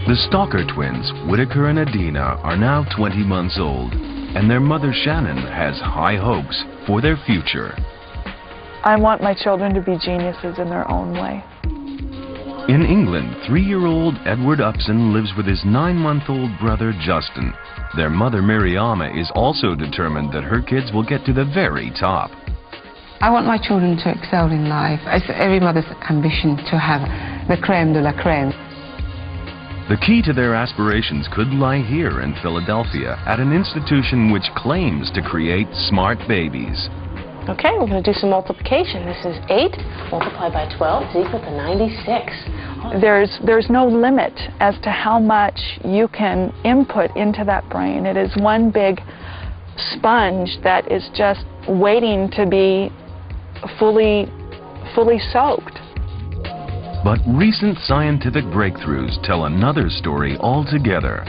The Stalker twins, Whitaker and Adina, are now 20 months old, and their mother Shannon has high hopes for their future. I want my children to be geniuses in their own way. In England, 3-year-old Edward Upson lives with his 9-month-old brother Justin. Their mother Miriama is also determined that her kids will get to the very top. I want my children to excel in life. It's every mother's ambition to have the crème de la crème. The key to their aspirations could lie here in Philadelphia at an institution which claims to create smart babies. Okay, we're going to do some multiplication. This is 8 multiplied by 12 is equal to 96. There's no limit as to how much you can input into that brain. It is one big sponge that is just waiting to be fully soaked. But recent scientific breakthroughs tell another story altogether.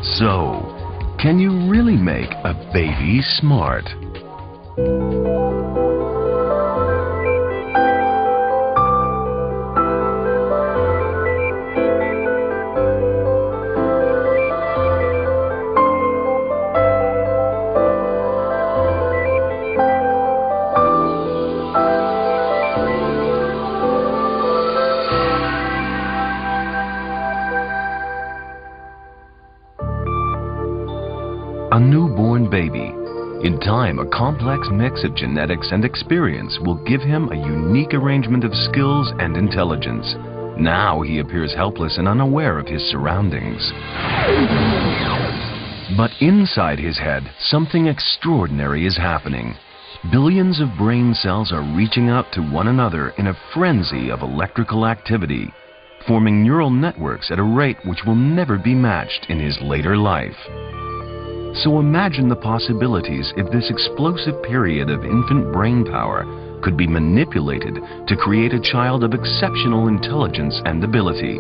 So, can you really make a baby smart? A newborn baby. In time, a complex mix of genetics and experience will give him a unique arrangement of skills and intelligence. Now he appears helpless and unaware of his surroundings. But inside his head, something extraordinary is happening. Billions of brain cells are reaching out to one another in a frenzy of electrical activity, forming neural networks at a rate which will never be matched in his later life. So imagine the possibilities if this explosive period of infant brain power could be manipulated to create a child of exceptional intelligence and ability.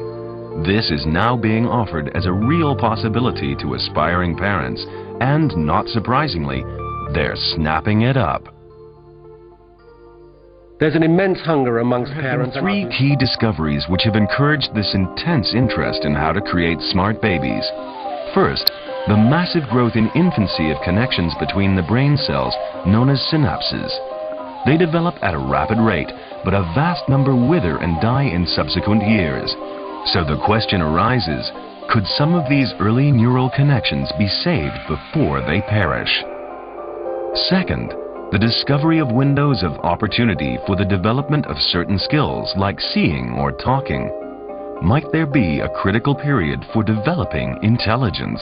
This is now being offered as a real possibility to aspiring parents, and not surprisingly, they're snapping it up. There's an immense hunger amongst parents. There have been 3 key discoveries which have encouraged this intense interest in how to create smart babies. First, the massive growth in infancy of connections between the brain cells known as synapses. They develop at a rapid rate, but a vast number wither and die in subsequent years. So the question arises, could some of these early neural connections be saved before they perish? Second, the discovery of windows of opportunity for the development of certain skills like seeing or talking. Might there be a critical period for developing intelligence?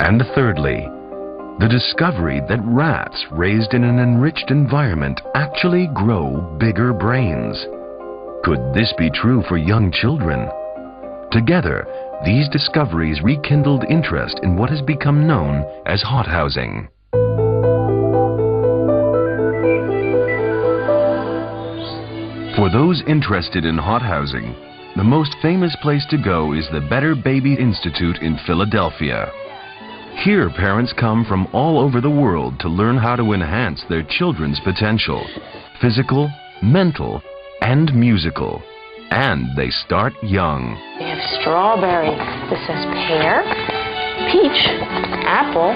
And thirdly, the discovery that rats raised in an enriched environment actually grow bigger brains. Could this be true for young children? Together, these discoveries rekindled interest in what has become known as hothousing. For those interested in hothousing, the most famous place to go is the Better Baby Institute in Philadelphia. Here, parents come from all over the world to learn how to enhance their children's potential, physical, mental, and musical. And they start young. We have strawberry. This says pear, peach, apple,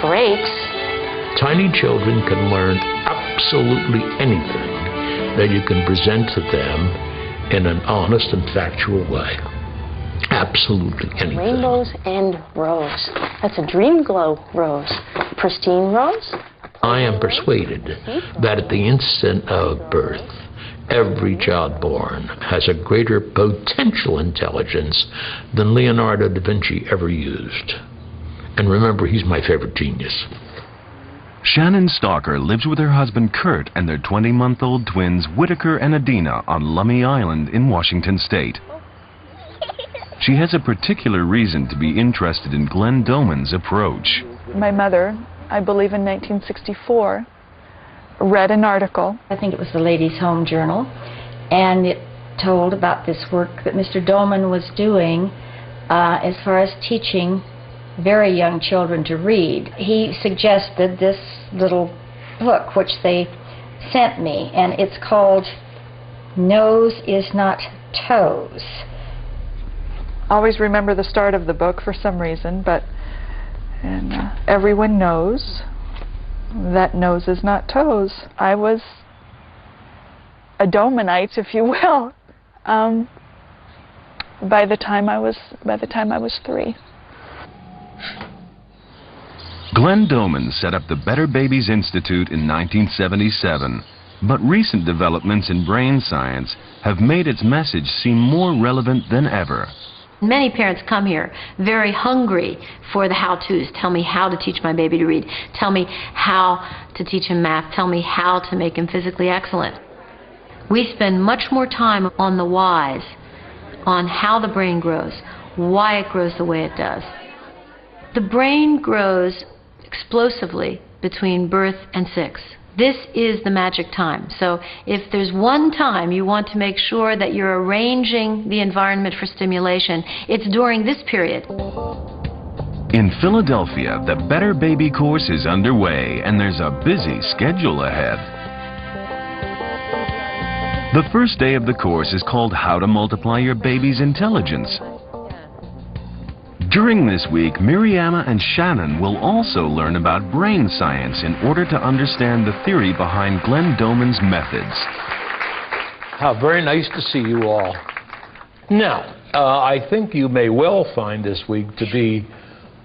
grapes. Tiny children can learn absolutely anything that you can present to them in an honest and factual way. Absolutely anything. Rainbows and rose. That's a dream glow rose. Pristine rose. I am persuaded that at the instant of birth, every child born has a greater potential intelligence than Leonardo da Vinci ever used. And remember, he's my favorite genius. Shannon Stalker lives with her husband Kurt and their 20-month-old twins Whitaker and Adina on Lummi Island in Washington State. She has a particular reason to be interested in Glenn Doman's approach. My mother, I believe in 1964, read an article. I think it was the Ladies' Home Journal, and it told about this work that Mr. Doman was doing as far as teaching very young children to read. He suggested this little book which they sent me, and it's called Nose is Not Toes. always remember the start of the book for some reason, but everyone knows that nose is not toes. I was a Domanite, if you will, by the time I was 3. Glenn Doman set up the Better Babies Institute in 1977, but recent developments in brain science have made its message seem more relevant than ever. Many parents come here very hungry for the how-tos. Tell me how to teach my baby to read. Tell me how to teach him math. Tell me how to make him physically excellent. We spend much more time on the whys, on how the brain grows, why it grows the way it does. The brain grows explosively between birth and 6. This is the magic time. So if there's one time you want to make sure that you're arranging the environment for stimulation, it's during this period. In Philadelphia, the Better Baby course is underway, and there's a busy schedule ahead. The first day of the course is called How to Multiply Your Baby's Intelligence. During this week, Miriama and Shannon will also learn about brain science in order to understand the theory behind Glenn Doman's methods. How very nice to see you all. Now, I think you may well find this week to be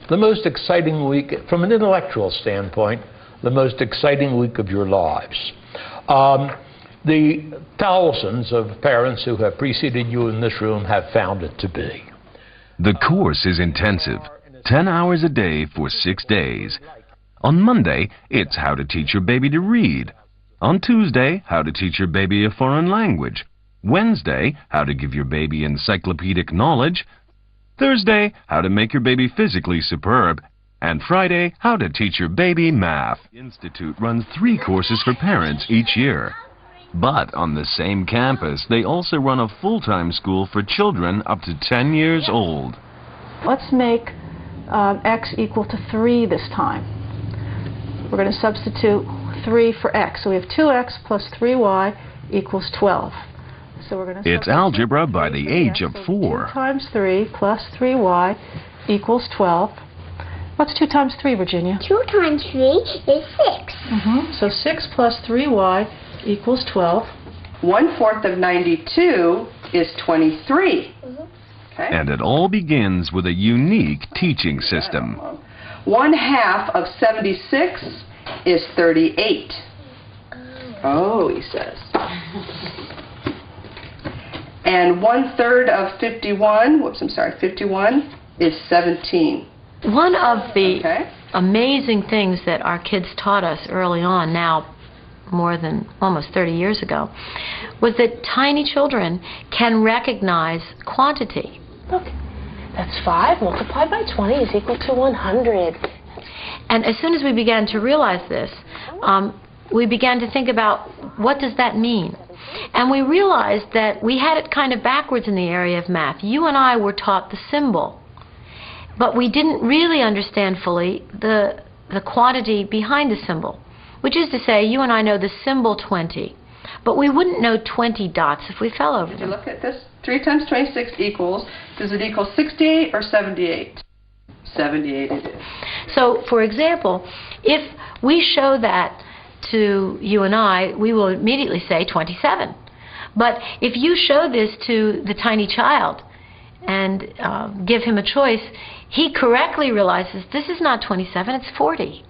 the most exciting week, from an intellectual standpoint, the most exciting week of your lives. The thousands of parents who have preceded you in this room have found it to be. The course is intensive, 10 hours a day for 6 days. On Monday, it's how to teach your baby to read. On Tuesday, how to teach your baby a foreign language. Wednesday, how to give your baby encyclopedic knowledge. Thursday, how to make your baby physically superb. And Friday, how to teach your baby math. The Institute runs 3 courses for parents each year. But on the same campus, they also run a full-time school for children up to 10 years old. Let's make x equal to 3 this time. We're going to substitute 3 for x. So we have 2x plus 3y equals 12. So we're going to It's algebra by the age of 4. 2 times 3 plus 3y equals 12. What's 2 times 3, Virginia? 2 times 3 is 6. So 6 plus 3y equals 12. 1/4 of 92 is 23. Okay. And it all begins with a unique teaching system. 1/2 of 76 is 38. Oh, he says. And 1/3 of 51 is 17. One of the amazing things that our kids taught us early on, now more than almost 30 years ago, was that tiny children can recognize quantity. Look, that's 5 multiplied by 20 is equal to 100. And as soon as we began to realize this, we began to think about, what does that mean? And we realized that we had it kind of backwards in the area of math. You and I were taught the symbol, but we didn't really understand fully the quantity behind the symbol. Which is to say, you and I know the symbol 20, but we wouldn't know 20 dots if we fell over them. If you look at this, 3 times 26 equals, does it equal 68 or 78? 78 it is. So, for example, if we show that to you and I, we will immediately say 27. But if you show this to the tiny child and give him a choice, he correctly realizes this is not 27, it's 40.